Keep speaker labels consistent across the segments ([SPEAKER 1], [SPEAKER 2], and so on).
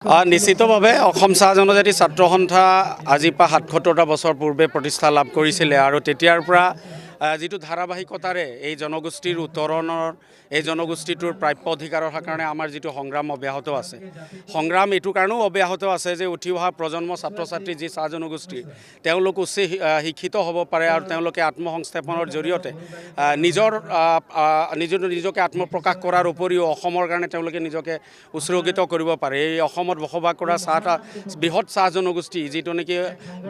[SPEAKER 1] নিশ্চিতভাৱে অসম চাহ জনজাতি ছাত্ৰ সন্থা আজিৰ পৰা ৭৭টা বছৰ পূৰ্বে প্ৰতিষ্ঠা লাভ কৰিছিলে আৰু তেতিয়াৰ পৰা যিটো ধাৰাবাহিকতাৰে এই জনগোষ্ঠীৰ উত্তৰণৰ এই জনগোষ্ঠীটোৰ প্ৰাপ্য অধিকাৰৰ কাৰণে আমাৰ যিটো সংগ্ৰাম অব্যাহত আছে সংগ্ৰাম এইটো কাৰণেও অব্যাহত আছে যে উঠি অহা প্ৰজন্ম ছাত্ৰ ছাত্ৰী যি চাহ জনগোষ্ঠী তেওঁলোক উচ্চ শিক্ষিত হ'ব পাৰে আৰু তেওঁলোকে আত্মসংস্থাপনৰ জৰিয়তে নিজকে আত্মপ্ৰকাশ কৰাৰ উপৰিও অসমৰ কাৰণে তেওঁলোকে নিজকে উৎসৰ্গিত কৰিব পাৰে। এই অসমত বসবাস কৰা বৃহৎ চাহ জনগোষ্ঠী যিটো নেকি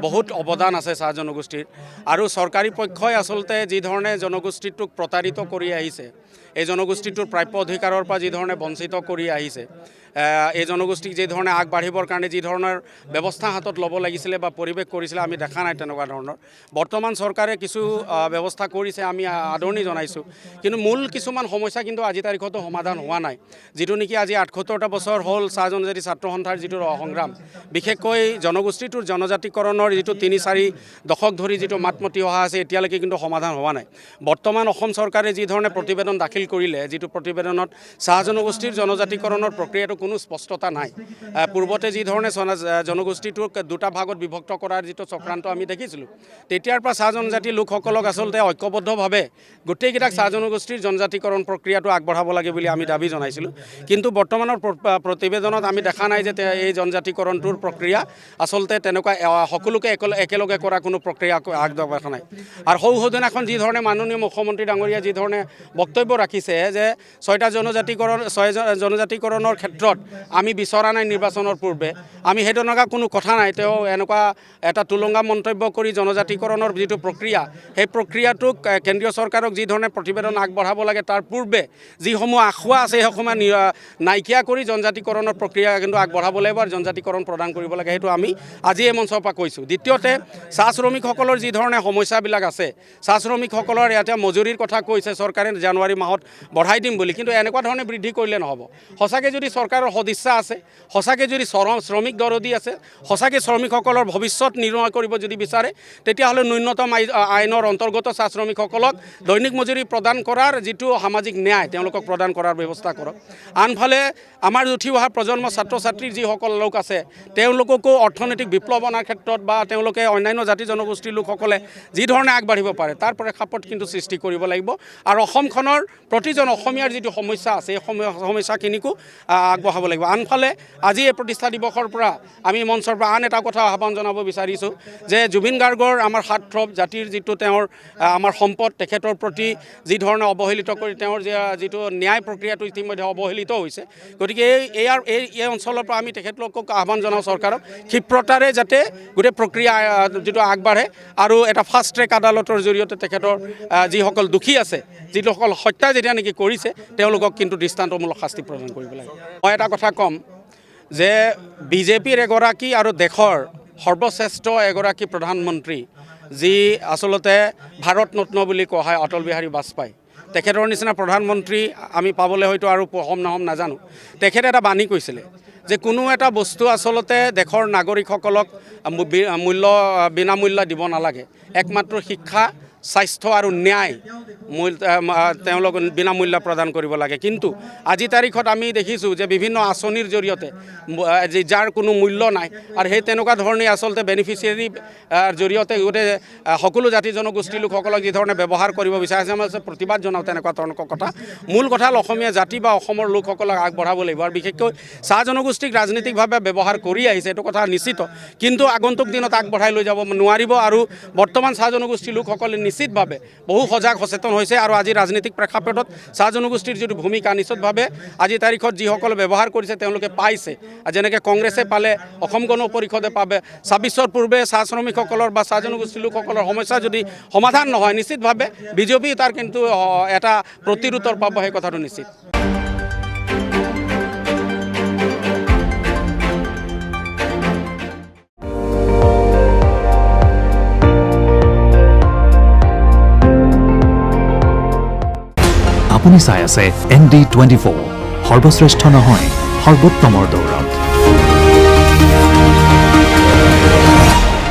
[SPEAKER 1] বহুত অৱদান আছে চাহ জনগোষ্ঠীৰ আৰু চৰকাৰী পক্ষই আচলতে যি ধৰণে জনগোষ্ঠীটোক প্ৰতাৰিত কৰি আহিছে এই জনগোষ্ঠীটোৰ প্ৰাপ্য অধিকাৰৰ পৰা যি ধৰণে বঞ্চিত কৰি আহিছে এই জনগোষ্ঠীক যি ধৰণে আগবাঢ়িবৰ কাৰণে যি ধৰণৰ ব্যৱস্থা হাতত ল'ব লাগিছিলে বা পৰিৱেশ কৰিছিলে আমি দেখা নাই তেনেকুৱা ধৰণৰ। বৰ্তমান চৰকাৰে কিছু ব্যৱস্থা কৰিছে, আমি আদৰণি জনাইছোঁ, কিন্তু মূল কিছুমান সমস্যা কিন্তু আজি তাৰিখতো সমাধান হোৱা নাই। যিটো নেকি আজি ৭৮টা বছৰ হ'ল চাহ জনজাতি ছাত্ৰ সন্থাৰ যিটো সংগ্ৰাম, বিশেষকৈ জনগোষ্ঠীটোৰ জনজাতিকৰণৰ যিটো ৩-৪ দশক ধৰি যিটো মাতমতি অহা আছে এতিয়ালৈকে কিন্তু সমাধান হোৱা নাই। বৰ্তমান অসম চৰকাৰে যি ধৰণে প্ৰতিবেদন দাখিল কৰিলে, যিটো প্ৰতিবেদনত চাহ জনগোষ্ঠীৰ জনজাতিকৰণৰ প্ৰক্ৰিয়াটো কোনো স্পষ্টতা নাই। পূৰ্বতে যি ধৰণে জনগোষ্ঠীটোক দুটা ভাগত বিভক্ত কৰাৰ যিটো চক্ৰান্ত আমি দেখিছিলোঁ, তেতিয়াৰ পৰা চাহ জনজাতি লোকসকলক আচলতে ঐক্যবদ্ধভাৱে গোটেইকেইটাক চাহ জনগোষ্ঠীৰ জনজাতিকৰণ প্ৰক্ৰিয়াটো আগবঢ়াব লাগে বুলি আমি দাবী জনাইছিলোঁ। কিন্তু বৰ্তমানৰ প্ৰতিবেদনত আমি দেখা নাই যে এই জনজাতিকৰণটোৰ প্ৰক্ৰিয়া আচলতে তেনেকুৱা সকলোকে একেলগে কৰা কোনো প্ৰক্ৰিয়া আগবঢ়া নাই। আৰু সৌসদনাখন যি ধৰণে মাননীয় মুখ্যমন্ত্ৰী ডাঙৰীয়া যি ধৰণে বক্তব্য ৰাখিছে যে 6টা জনজাতিকৰণৰ ক্ষেত্ৰত আমি বিচৰা নাই নিৰ্বাচনৰ পূৰ্বে, আমি সেই তেনেকুৱা কোনো কথা নাই। তেওঁ এনেকুৱা এটা তুলংগা মন্তব্য কৰি জনজাতিকৰণৰ যিটো প্ৰক্ৰিয়া সেই প্ৰক্ৰিয়াটোক কেন্দ্ৰীয় চৰকাৰক যি ধৰণে প্ৰতিবেদন আগবঢ়াব লাগে তাৰ পূৰ্বে যিসমূহ আখুৱা আছে সেইসমূহ নাইকিয়া কৰি জনজাতিকৰণৰ প্ৰক্ৰিয়া কিন্তু আগবঢ়াব লাগিব আৰু জনজাতিকৰণ প্ৰদান কৰিব লাগে, সেইটো আমি আজি এই মঞ্চৰ পৰা কৈছোঁ। দ্বিতীয়তে চাহ শ্ৰমিকসকলৰ যি ধৰণে সমস্যাবিলাক আছে, চাহ শ্ৰমিকসকলৰ ইয়াতে মজুৰিৰ কথা কৈছে চৰকাৰে জানুৱাৰী মাহত বঢ়াই দিম বুলি, কিন্তু এনেকুৱা ধৰণে বৃদ্ধি কৰিলে নহ'ব। সঁচাকৈ যদি চৰকাৰৰ সদিচ্ছা আছে, সঁচাকৈ যদি শ্ৰমিক দৰদী আছে, সঁচাকৈ শ্ৰমিকসকলৰ ভৱিষ্যত নিৰ্ণয় কৰিব যদি বিচাৰে, তেতিয়াহ'লে ন্যূনতম আইনৰ অন্তৰ্গত চাহ শ্ৰমিকসকলক দৈনিক মজুৰি প্ৰদান কৰাৰ যিটো সামাজিক ন্যায় তেওঁলোকক প্ৰদান কৰাৰ ব্যৱস্থা কৰক। আনফালে আমাৰ উঠি অহা প্ৰজন্ম ছাত্ৰ ছাত্ৰীৰ যিসকল লোক আছে তেওঁলোককো অৰ্থনৈতিক বিপ্লৱ অনাৰ ক্ষেত্ৰত বা তেওঁলোকে অন্যান্য জাতি জনগোষ্ঠীৰ লোকসকলে যি ধৰণে আগবাঢ়িব পাৰে তাৰ প্ৰেক্ষাপট কিন্তু সৃষ্টি কৰিব লাগিব আৰু অসমখনৰ প্ৰতিজন অসমীয়াৰ যিটো সমস্যা আছে এই সমস্যাখিনিকো আগবঢ়াব লাগিব। আনফালে আজি এই প্ৰতিষ্ঠা দিৱসৰ পৰা আমি মঞ্চৰ পৰা আন এটা কথা আহ্বান জনাব বিচাৰিছোঁ যে জুবিন গাৰ্গৰ আমাৰ হাৰ্টথ্ৰব জাতিৰ যিটো তেওঁৰ আমাৰ সম্পদ, তেখেতৰ প্ৰতি যি ধৰণে অৱহেলিত কৰি তেওঁৰ যিটো ন্যায় প্ৰক্ৰিয়াটো ইতিমধ্যে অৱহেলিত হৈছে। গতিকে এই অঞ্চলৰ পৰা আমি তেখেতলোকক আহ্বান জনাওঁ চৰকাৰক ক্ষিপ্ৰতাৰে যাতে গোটেই প্ৰক্ৰিয়া যিটো আগবাঢ়ে আৰু এটা ফাষ্ট ট্ৰেক আদালতৰ জৰিয়তে তেখেতৰ যিসকল দোষী আছে, যিসকল হত্যা যেতিয়া নেকি কৰিছে তেওঁলোকক কিন্তু দৃষ্টান্তমূলক শাস্তি প্ৰদান কৰিব লাগে। মই এটা কথা ক'ম যে বিজেপিৰ এগৰাকী আৰু দেশৰ সৰ্বশ্ৰেষ্ঠ এগৰাকী প্ৰধানমন্ত্ৰী যি আচলতে ভাৰত ৰত্ন বুলি কোৱা হয় অটল বিহাৰী বাজপেয়ী, তেখেতৰ নিচিনা প্ৰধানমন্ত্ৰী আমি পাবলৈ হয়তো আৰু হম নহম নাজানো। তেখেতে এটা বাণী কৈছিলে যে কোনো এটা বস্তু আচলতে দেশৰ নাগৰিকসকলক বিনামূল্য দিব নালাগে, একমাত্ৰ শিক্ষা, স্বাস্থ্য আৰু ন্যায় তেওঁলোক বিনামূল্য প্ৰদান কৰিব লাগে। কিন্তু আজি তাৰিখত আমি দেখিছোঁ যে বিভিন্ন আঁচনিৰ জৰিয়তে যাৰ কোনো মূল্য নাই আৰু সেই তেনেকুৱা ধৰণে আচলতে বেনিফিচিয়াৰীৰ জৰিয়তে গোটেই সকলো জাতি জনগোষ্ঠীৰ লোকসকলক যি ধৰণে ব্যৱহাৰ কৰিব বিচাৰিছে, আমি প্ৰতিবাদ জনাওঁ তেনেকুৱা ধৰণৰ কথা। মূল কথা হ'ল অসমীয়া জাতি বা অসমৰ লোকসকলক আগবঢ়াব লাগিব আৰু বিশেষকৈ চাহ জনগোষ্ঠীক ৰাজনৈতিকভাৱে ব্যৱহাৰ কৰি আহিছে এইটো কথা নিশ্চিত, কিন্তু আগন্তুক দিনত আগবঢ়াই লৈ যাব নোৱাৰিব। আৰু বৰ্তমান চাহ জনগোষ্ঠীৰ লোকসকলে নিশ্চিতভাৱে বহু সজাগ সচেতন হৈছে আৰু আজি ৰাজনৈতিক প্ৰেক্ষাপটত চাহ জনগোষ্ঠীৰ যিটো ভূমিকা নিশ্চিতভাৱে আজি তাৰিখত যিসকলে ব্যৱহাৰ কৰিছে তেওঁলোকে পাইছে। যেনেকৈ কংগ্ৰেছে পালে, অসম গণ পৰিষদে পাবে। ২৬ পূৰ্বে চাহ শ্ৰমিকসকলৰ বা চাহ জনগোষ্ঠীৰ লোকসকলৰ সমস্যা যদি সমাধান নহয় নিশ্চিতভাৱে বিজেপি তাৰ কিন্তু এটা প্ৰতিৰোধৰ পাব, সেই কথাটো নিশ্চিত।
[SPEAKER 2] আপুনি চাই আছে ND24, সৰ্বশ্ৰেষ্ঠ নহয় সৰ্বোত্তমৰ দৌৰত।